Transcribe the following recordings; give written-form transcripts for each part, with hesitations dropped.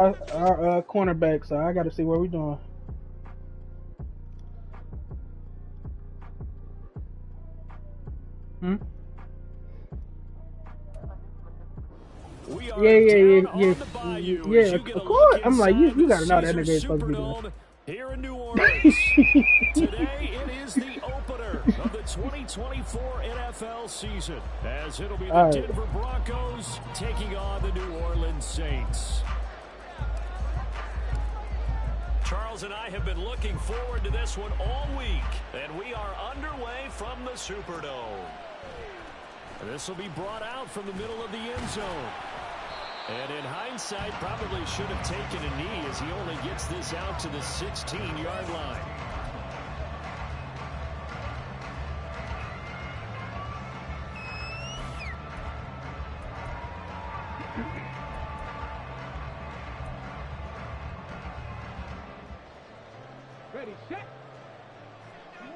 our cornerback, so I got to see what we're doing. Hmm? We Yeah, are yeah, yeah, down yeah, on the bayou yeah. as you get a Of look course, I'm like inside you the got to know that Caesars nigga ain't supposed to be there. Superdome here in New Orleans. Today, it is the opener of the 2024 NFL season, as it'll be the All right. Denver Broncos taking on the New Orleans Saints. Charles and I have been looking forward to this one all week, and we are underway from the Superdome. This will be brought out from the middle of the end zone. And in hindsight, probably should have taken a knee as he only gets this out to the 16-yard line. Ready, set.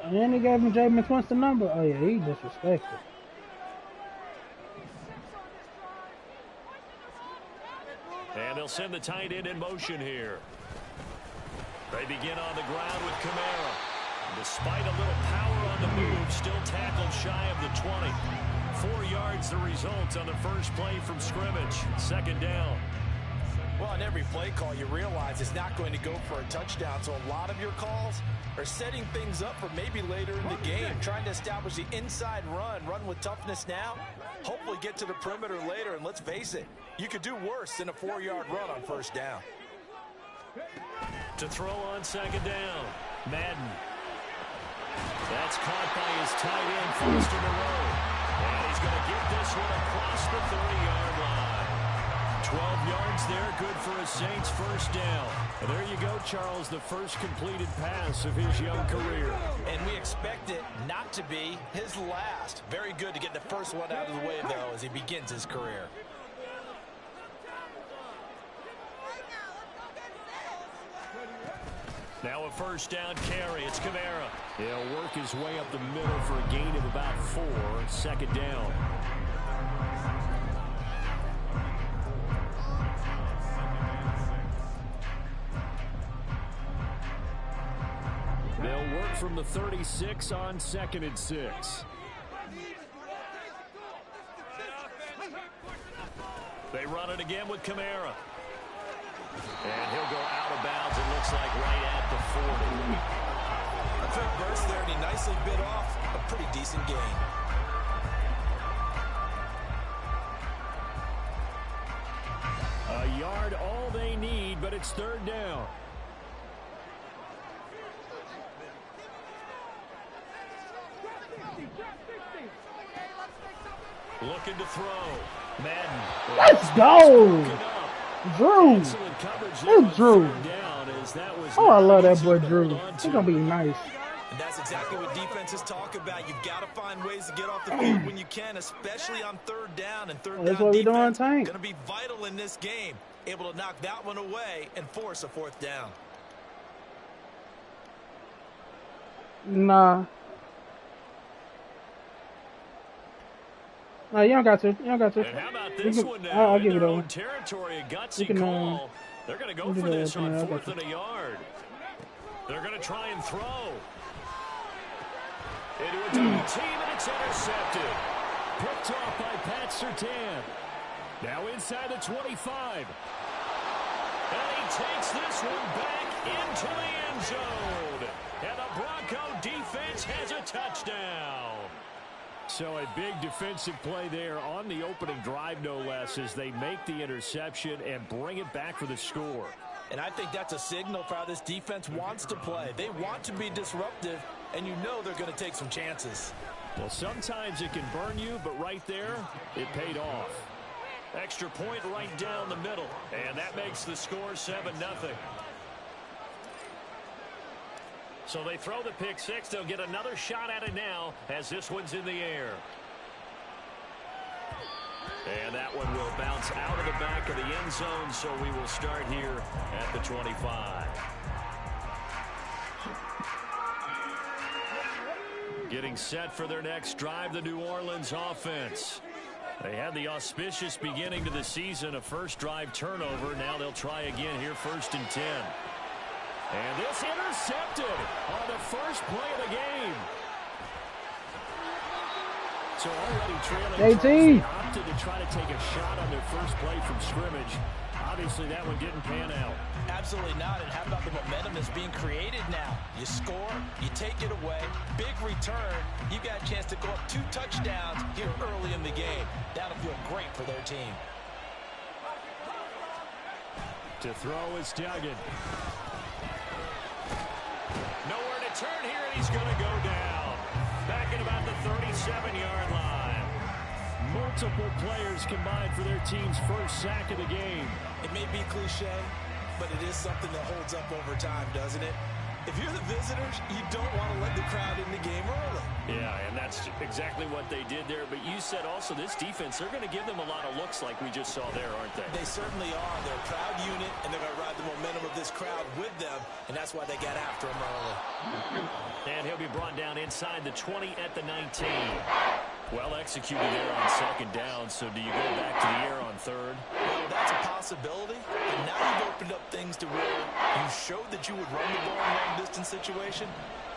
And he gave him Jameis Winston number. Oh yeah, he disrespectful. And they'll send the tight end in motion here. They begin on the ground with Kamara. Despite a little power on the move, still tackled shy of the 20. 4 yards the result on the first play from scrimmage. Second down. Well, on every play call, you realize it's not going to go for a touchdown. So a lot of your calls are setting things up for maybe later in the game, trying to establish the inside run with toughness now, hopefully get to the perimeter later. And let's face it, you could do worse than a 4-yard run on first down. To throw on second down, Madden. That's caught by his tight end, Foster Moreau. And he's going to get this one across the 30-yard line. 12 yards there, good for a Saints first down. And there you go, Charles, the first completed pass of his young career. And we expect it not to be his last. Very good to get the first one out of the way, though, as he begins his career. Now a first down carry. It's Kamara. He'll work his way up the middle for a gain of about 4. Second down. They'll work from the 36 on 2nd and 6. They run it again with Kamara. And he'll go out of bounds, it looks like, right at the 40. A quick burst there, and he nicely bit off a pretty decent gain. A yard all they need, but it's third down. Looking to throw. Madden. Let's go, Drew. It's Drew. Oh, I love that boy Drew. He's gonna be nice. And that's exactly what defenses talk about. You've got to find ways to get off the field when you can, especially on third down. And third That's down what we doing, defense Tank. going to be vital in this game. Able to knock that one away and force a fourth down. Nah. No, you don't got to. You don't got to. And how about this one now? I'll give you their that own one. territory, a gutsy You can, call. They're going to go you for do this that, on yeah, I got 4th and a yard. They're going to try and throw. Into a double team, and it's intercepted. Picked off by Pat Surtain. Now inside the 25. And he takes this one back into the end zone. And the Bronco defense has a touchdown. So a big defensive play there on the opening drive, no less, as they make the interception and bring it back for the score. And I think that's a signal for how this defense wants to play. They want to be disruptive, and you know they're going to take some chances. Well, sometimes it can burn you, but right there, it paid off. Extra point right down the middle, and that makes the score 7-0. So they throw the pick six. They'll get another shot at it now as this one's in the air. And that one will bounce out of the back of the end zone, so we will start here at the 25. Getting set for their next drive, the New Orleans offense. They had the auspicious beginning to the season, a first drive turnover. Now they'll try again here, 1st and 10. And this intercepted on the first play of the game. So already trailing, they opted to try to take a shot on their first play from scrimmage. Obviously, that one didn't pan out. Absolutely not. And how about the momentum that's being created now? You score, you take it away, big return. You got a chance to go up 2 touchdowns here early in the game. That'll feel great for their team. To throw is Duggan. Nowhere to turn here, and he's going to go down. Back at about the 37-yard line. Multiple players combined for their team's first sack of the game. It may be cliche, but it is something that holds up over time, doesn't it? If you're the visitors, you don't want to let the crowd in the game early. Yeah, and that's exactly what they did there. But you said also this defense, they're going to give them a lot of looks like we just saw there, aren't they? They certainly are. They're a proud unit, and they're going to ride the momentum of this crowd with them, and that's why they got after him early. And he'll be brought down inside the 20 at the 19. Well executed there on 2nd down, so do you go back to the air on 3rd? Well, that's a possibility, and now you've opened up things to where you showed that you would run the ball in a long-distance situation.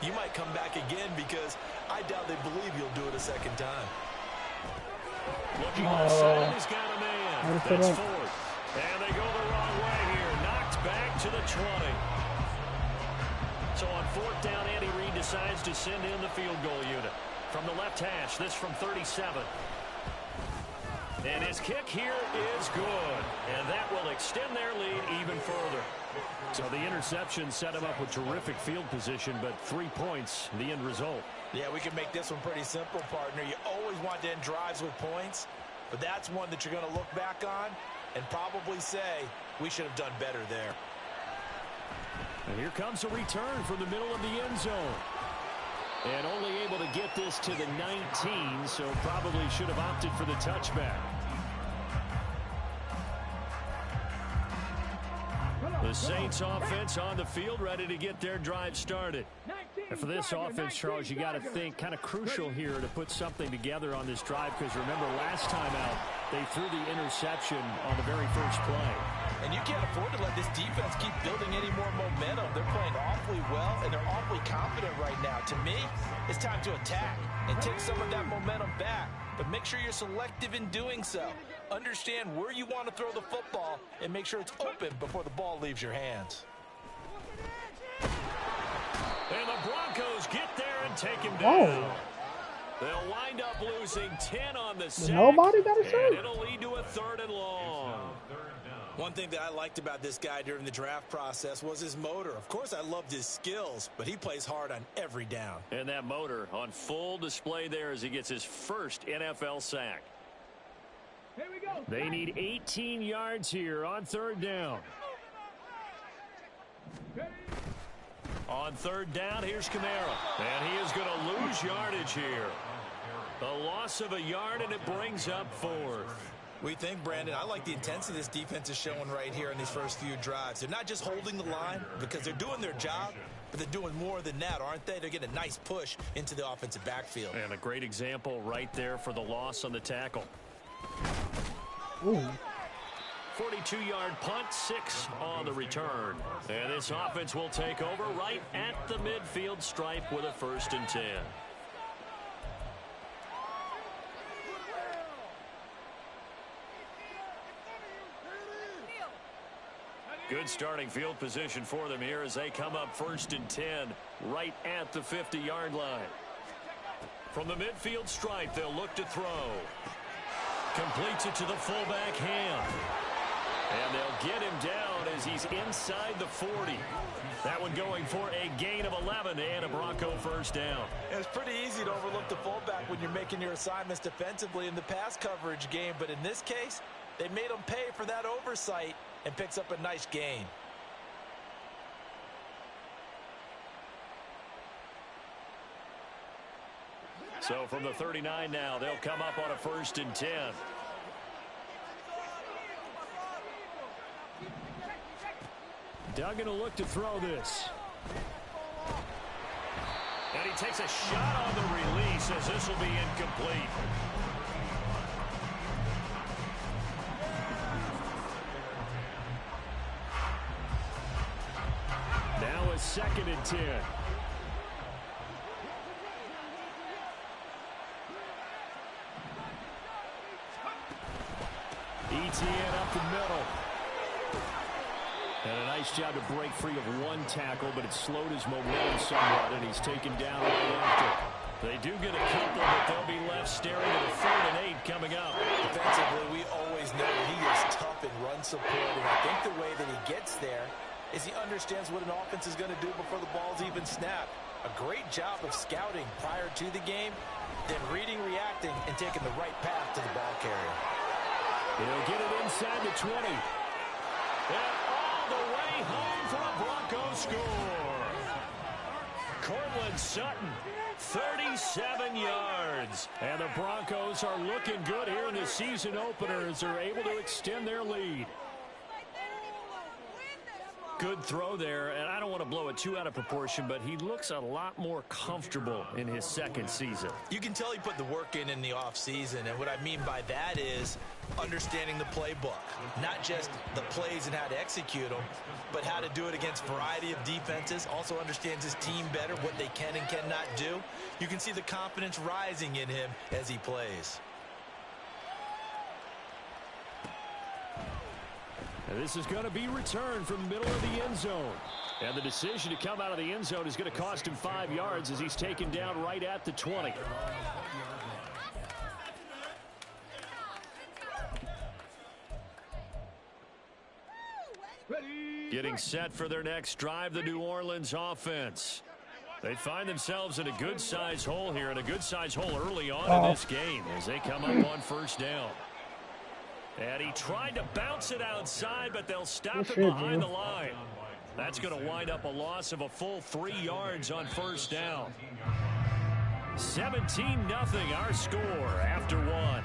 You might come back again because I doubt they believe you'll do it a 2nd time. Looking inside, he's got a man. That's 4th. And they go the wrong way here. Knocked back to the 20. So on 4th down, Andy Reid decides to send in the field goal unit. From the left hash, this from 37. And his kick here is good. And that will extend their lead even further. So the interception set him up with terrific field position, but 3 points, the end result. Yeah, we can make this one pretty simple, partner. You always want to end drives with points, but that's one that you're going to look back on and probably say, we should have done better there. And here comes a return from the middle of the end zone. And only able to get this to the 19, so probably should have opted for the touchback. The Saints offense on the field, ready to get their drive started. And for this offense, Charles, you got to think kind of crucial here to put something together on this drive, because remember last time out, they threw the interception on the very first play. And you can't afford to let this defense keep building any more momentum. They're playing awfully well, and they're awfully confident right now. To me, it's time to attack and take some of that momentum back. But make sure you're selective in doing so. Understand where you want to throw the football and make sure it's open before the ball leaves your hands. And the Broncos get there and take him down. They'll wind up losing 10 on the sack. Nobody got a shot. It'll lead to a 3rd and long. One thing that I liked about this guy during the draft process was his motor. Of course, I loved his skills, but he plays hard on every down. And that motor on full display there as he gets his first NFL sack. Here we go. They need 18 yards here on 3rd down. On 3rd down, here's Kamara. And he is going to lose yardage here. A loss of a yard, and it brings up 4th. We think, Brandon, I like the intensity this defense is showing right here in these first few drives. They're not just holding the line because they're doing their job, but they're doing more than that, aren't they? They're getting a nice push into the offensive backfield. And a great example right there for the loss on the tackle. Ooh. 42-yard punt, 6 on the return. And this offense will take over right at the midfield stripe with a 1st and 10. Good starting field position for them here as they come up 1st and 10 right at the 50-yard line. From the midfield stripe, they'll look to throw. Completes it to the fullback hand. And they'll get him down as he's inside the 40. That one going for a gain of 11 and a Bronco 1st down. It's pretty easy to overlook the fullback when you're making your assignments defensively in the pass coverage game. But in this case, they made him pay for that oversight and picks up a nice gain. So from the 39 now, they'll come up on a 1st and 10. Duggan will look to throw this. And he takes a shot on the release as this will be incomplete. a 2nd and 10. ETN up the middle. And a nice job to break free of one tackle, but it slowed his momentum somewhat, and he's taken down right after. They do get a couple, but they'll be left staring at a 3rd and 8 coming up. Defensively, we always know that he is tough in run support, and I think the way that he gets there is he understands what an offense is going to do before the ball's even snapped. A great job of scouting prior to the game, then reading, reacting, and taking the right path to the ball carrier. He'll get it inside the 20. And all the way home for a Broncos score. Cortland Sutton, 37 yards. And the Broncos are looking good here in the season opener as they're able to extend their lead. Good throw there, and I don't want to blow it too out of proportion, but he looks a lot more comfortable in his 2nd season. You can tell he put the work in the offseason, and what I mean by that is understanding the playbook. Not just the plays and how to execute them, but how to do it against a variety of defenses. Also understands his team better, what they can and cannot do. You can see the confidence rising in him as he plays. And this is going to be returned from the middle of the end zone. And the decision to come out of the end zone is going to cost him 5 yards as he's taken down right at the 20. Getting set for their next drive, the New Orleans offense. They find themselves in a good-sized hole here, and a good-sized hole early on in this game as they come up on 1st down. And he tried to bounce it outside, but they'll stop it behind the line. That's going to wind up a loss of a full 3 yards on 1st down. 17-0 our score after 1.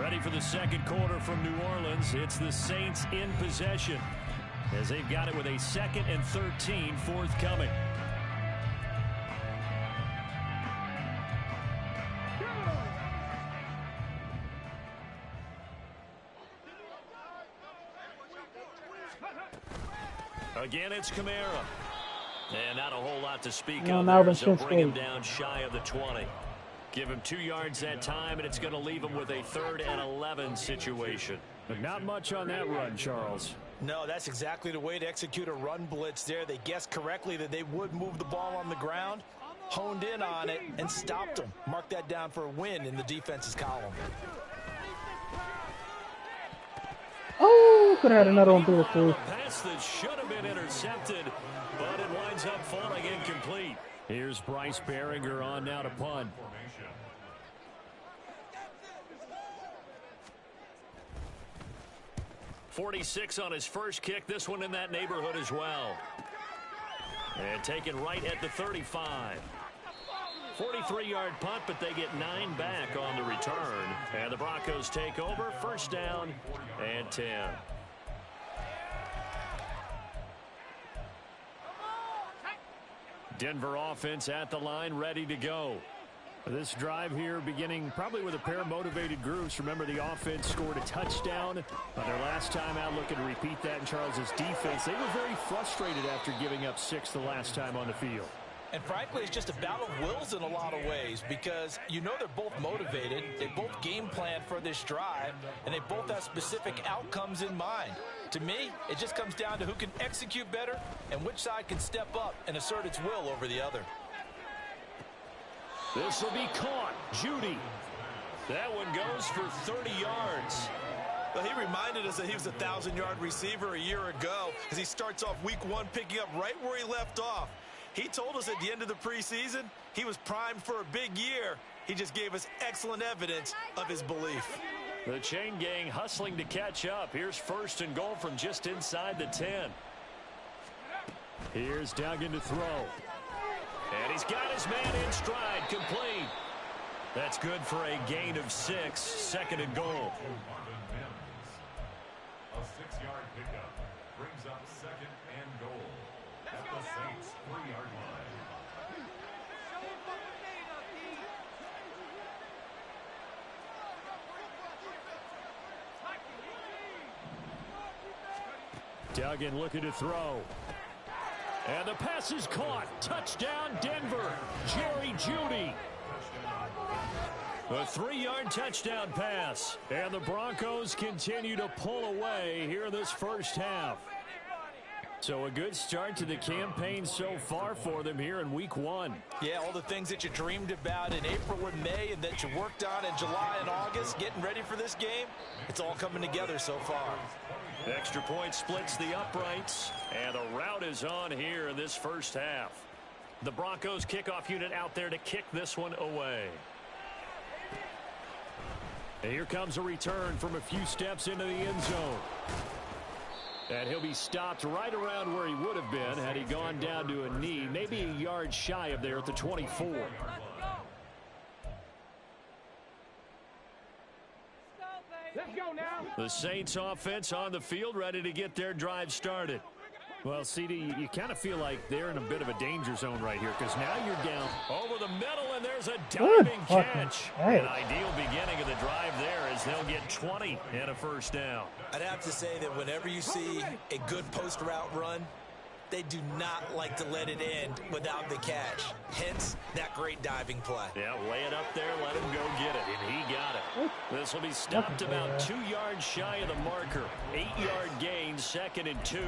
Ready for the 2nd quarter from New Orleans. It's the Saints in possession as they've got it with a 2nd and 13 forthcoming. Again, it's Kamara. And not a whole lot to speak of there, so bring him down shy of the 20. Give him 2 yards that time, and it's going to leave him with a 3rd and 11 situation. But not much on that run, Charles. No, that's exactly the way to execute a run blitz there. They guessed correctly that they would move the ball on the ground, honed in on it, and stopped them. Mark that down for a win in the defense's column. Oh, could have had another one through the too. Pass that should have been intercepted, but it winds up falling incomplete. Here's Bryce Behringer on now to punt. .46 on his first kick. This one in that neighborhood as well. And taken right at the 35. 43-yard punt, but they get 9 back on the return. And the Broncos take over. 1st down and 10. Denver offense at the line, ready to go. This drive here beginning probably with a pair of motivated groups. Remember, the offense scored a touchdown on their last time out, looking to repeat that in Charles's defense. They were very frustrated after giving up 6 the last time on the field. And frankly, it's just a battle of wills in a lot of ways because you know they're both motivated. They both game plan for this drive, and they both have specific outcomes in mind. To me, it just comes down to who can execute better and which side can step up and assert its will over the other. This will be caught. Judy. That one goes for 30 yards. Well, he reminded us that he was a 1,000-yard receiver a year ago as he starts off week 1 picking up right where he left off. He told us at the end of the preseason he was primed for a big year. He just gave us excellent evidence of his belief. The chain gang hustling to catch up. Here's 1st and goal from just inside the 10. Here's Duggan to throw. And he's got his man in stride, complete. That's good for a gain of 6, 2nd and goal. A 6-yard pickup brings up 2nd and goal at the Saints' 3-yard line. Duggan looking to throw. And the pass is caught. Touchdown, Denver. Jerry Jeudy. A 3-yard touchdown pass. And the Broncos continue to pull away here in this first half. So a good start to the campaign so far for them here in week 1. Yeah, all the things that you dreamed about in April and May and that you worked on in July and August, getting ready for this game, it's all coming together so far. Extra point splits the uprights, and the route is on here in this first half. The Broncos kickoff unit out there to kick this one away. And here comes a return from a few steps into the end zone. And he'll be stopped right around where he would have been had he gone down to a knee, maybe a yard shy of there at the 24. Let's go now. The Saints offense on the field, ready to get their drive started. Well, CD, you kind of feel like they're in a bit of a danger zone right here because now you're down over the middle and there's a diving catch. An ideal beginning of the drive there as they'll get 20 and a first down. I'd have to say that whenever you see a good post route run, they do not like to let it end without the catch. Hence, that great diving play. Yeah, lay it up there, let him go get it, and he got it. This will be stopped about 2 yards shy of the marker. 8-yard gain, 2nd and 2.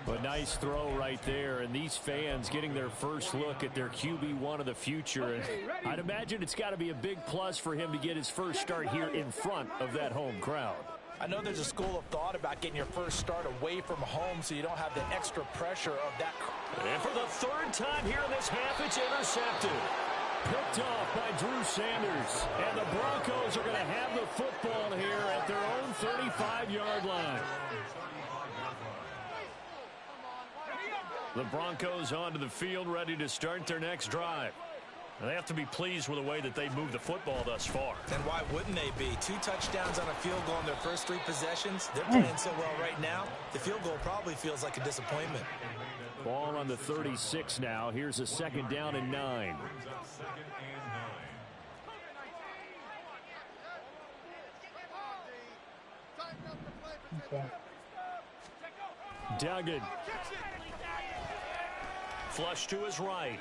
A nice throw right there, and these fans getting their first look at their QB1 of the future. And I'd imagine it's got to be a big plus for him to get his first start here in front of that home crowd. I know there's a school of thought about getting your first start away from home so you don't have the extra pressure of that. And for the 3rd time here in this half, it's intercepted. Picked off by Drew Sanders. And the Broncos are going to have the football here at their own 35-yard line. The Broncos onto the field, ready to start their next drive. And they have to be pleased with the way that they moved the football thus far. And why wouldn't they be? 2 touchdowns on a field goal in their first 3 possessions. They're playing so well right now, the field goal probably feels like a disappointment. Ball on the 36 now. Here's a 2nd down and 9. Duggan. Flush to his right.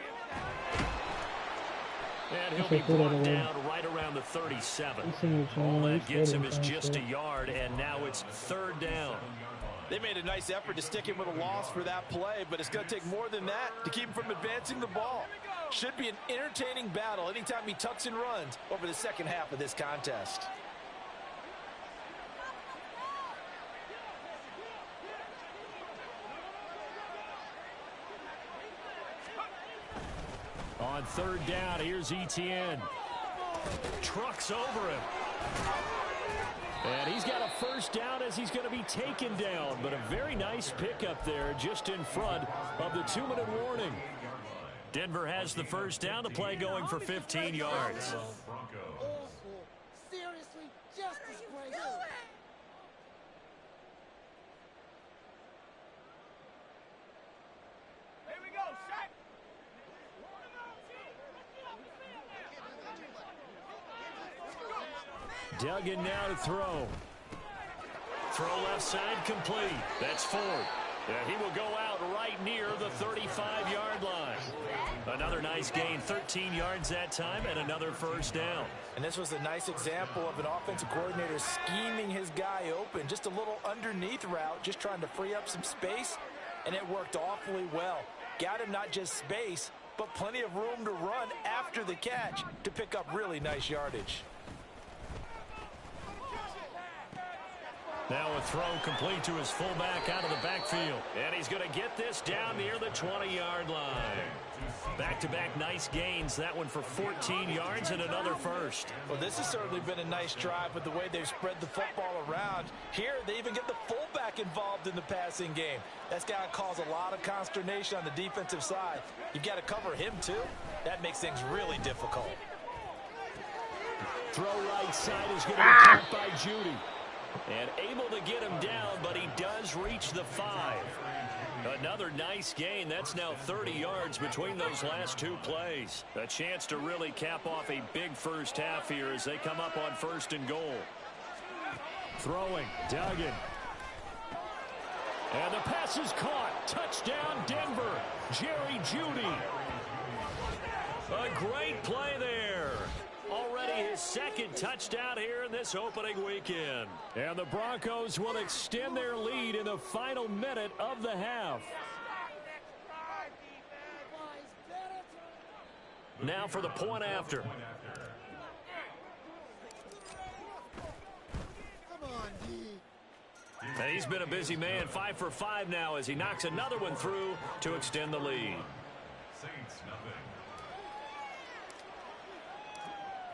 And he'll be brought down right around the 37. All that gets him is just a yard, and now it's 3rd down. They made a nice effort to stick him with a loss for that play, but it's going to take more than that to keep him from advancing the ball. Should be an entertaining battle anytime he tucks and runs over the second half of this contest. On 3rd down, here's Etienne. Trucks over him. And he's got a first down as he's going to be taken down. But a very nice pickup there just in front of the 2-minute warning. Denver has the first down. The play going for 15 yards. Seriously, just disgraceful. Duggan now to throw. Throw left side complete. That's Ford. He will go out right near the 35-yard line. Another nice gain, 13 yards that time, and another first down. And this was a nice example of an offensive coordinator scheming his guy open. Just a little underneath route, just trying to free up some space, and it worked awfully well. Got him not just space, but plenty of room to run after the catch to pick up really nice yardage. Now a throw complete to his fullback out of the backfield. And he's going to get this down near the 20-yard line. Back-to-back nice gains. That one for 14 yards and another first. Well, this has certainly been a nice drive with the way they've spread the football around. Here, they even get the fullback involved in the passing game. That's got to cause a lot of consternation on the defensive side. You've got to cover him, too. That makes things really difficult. Throw right side is going to be caught by Jeudy. And able to get him down, but he does reach the 5. Another nice gain. That's now 30 yards between those last 2 plays. A chance to really cap off a big first half here as they come up on 1st and goal. Throwing, Duggan. And the pass is caught. Touchdown, Denver. Jerry Jeudy. A great play there. Already his second touchdown here in this opening weekend. And the Broncos will extend their lead in the final minute of the half. Now for the point after. And he's been a busy man, 5 for 5 now as he knocks another one through to extend the lead.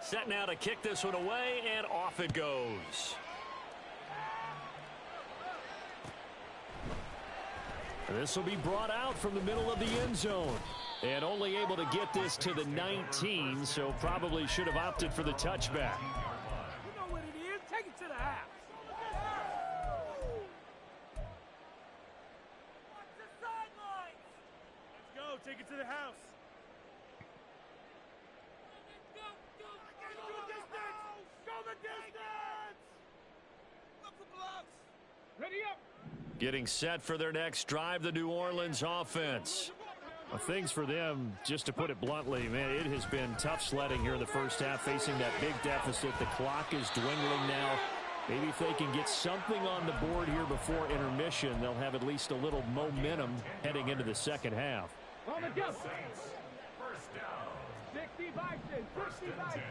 Set now to kick this one away, and off it goes. This will be brought out from the middle of the end zone. And only able to get this to the 19, so probably should have opted for the touchback. You know what it is. Take it to the house. Watch the sidelines. Let's go. Take it to the house. Go the distance. Go the distance. Look for blocks. Ready up. Getting set for their next drive, the New Orleans offense. Well, things for them, just to put it bluntly, man, it has been tough sledding here in the first half, facing that big deficit. The clock is dwindling now. Maybe if they can get something on the board here before intermission, they'll have at least a little momentum heading into the second half. On the jump. First down. 60 Bison. 60 Bison.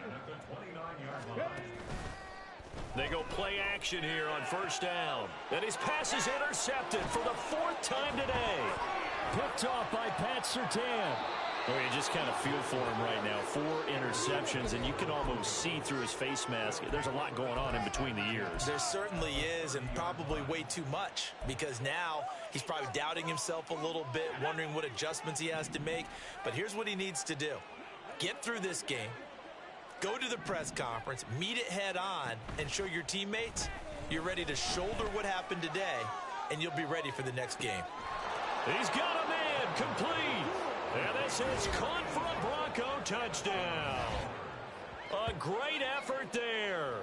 They go play action here on first down. And his pass is intercepted for the 4th time today. Picked off by Pat Surtain. Oh, you just kind of feel for him right now. 4 interceptions, and you can almost see through his face mask. There's a lot going on in between the ears. There certainly is, and probably way too much, because now he's probably doubting himself a little bit, wondering what adjustments he has to make. But here's what he needs to do. Get through this game, go to the press conference, meet it head on, and show your teammates you're ready to shoulder what happened today, and you'll be ready for the next game. He's got a man complete. And this is caught for a Bronco touchdown. A great effort there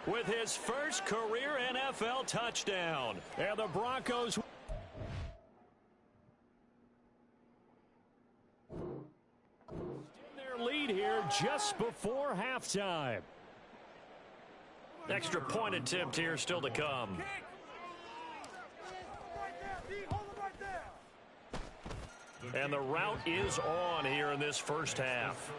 with his first career NFL touchdown. And the Broncos their lead here just before halftime. Extra point attempt here still to come. And the route is on here in this first half.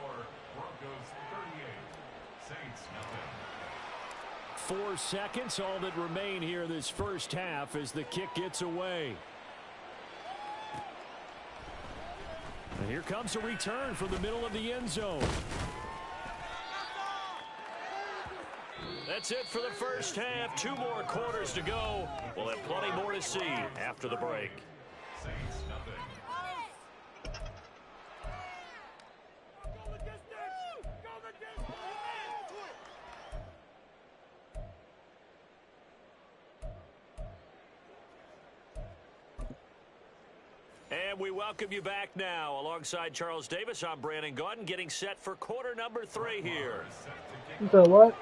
4 seconds, all that remain here this first half as the kick gets away. And here comes a return from the middle of the end zone. That's it for the first half. 2 more quarters to go. We'll have plenty more to see after the break. And we welcome you back now. Alongside Charles Davis, I'm Brandon Gaudin, getting set for quarter number 3 here. You said what?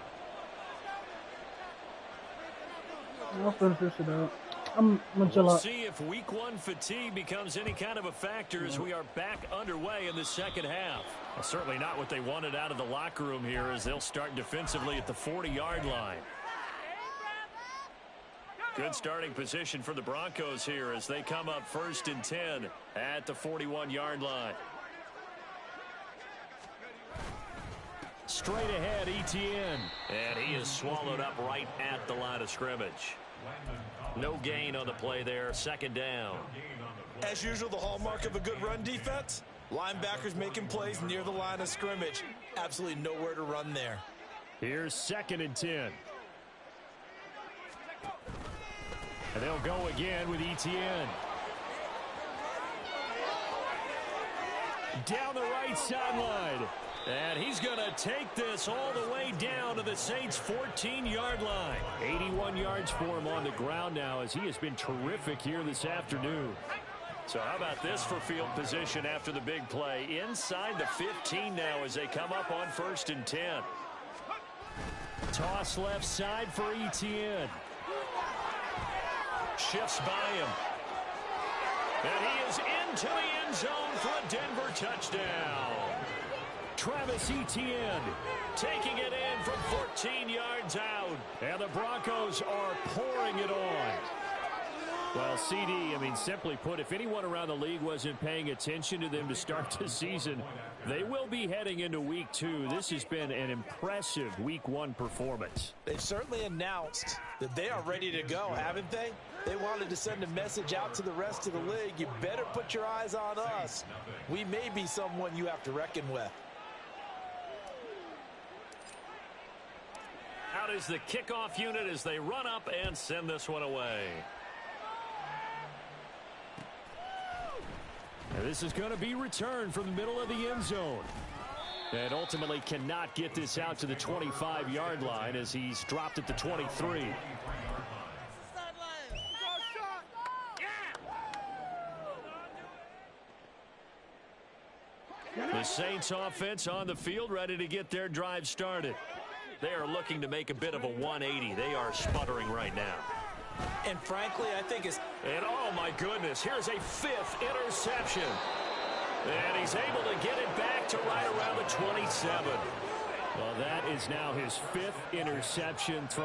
I'll finish this shit out. I'm gonna chill We'll out. see if week 1 fatigue becomes any kind of a factor as we are back underway in the second half. Well, certainly not what they wanted out of the locker room here as they'll start defensively at the 40-yard line. Good starting position for the Broncos here as they come up 1st and 10 at the 41-yard line. Straight ahead, Etienne. And he is swallowed up right at the line of scrimmage. No gain on the play there, 2nd down. As usual, the hallmark of a good run defense, linebackers making plays near the line of scrimmage. Absolutely nowhere to run there. Here's 2nd and 10. And they'll go again with Etienne. Down the right sideline. And he's going to take this all the way down to the Saints' 14-yard line. 81 yards for him on the ground now as he has been terrific here this afternoon. So how about this for field position after the big play? Inside the 15 now as they come up on 1st and 10. Toss left side for Etienne. Shifts by him. And he is into the end zone for a Denver touchdown. Travis Etienne taking it in from 14 yards out. And the Broncos are pouring it on. Well, CD, I mean, simply put, if anyone around the league wasn't paying attention to them to start the season, they will be heading into week 2. This has been an impressive week 1 performance. They've certainly announced that they are ready to go, haven't they? They wanted to send a message out to the rest of the league. You better put your eyes on us. We may be someone you have to reckon with. Out is the kickoff unit as they run up and send this one away. And this is going to be returned from the middle of the end zone. And ultimately cannot get this out to the 25-yard line as he's dropped at the 23. The Saints offense on the field ready to get their drive started. They are looking to make a bit of a 180. They are sputtering right now. And frankly, I think it's... And oh my goodness, here's a 5th interception. And he's able to get it back to right around the 27. Well, that is now his 5th interception thrown.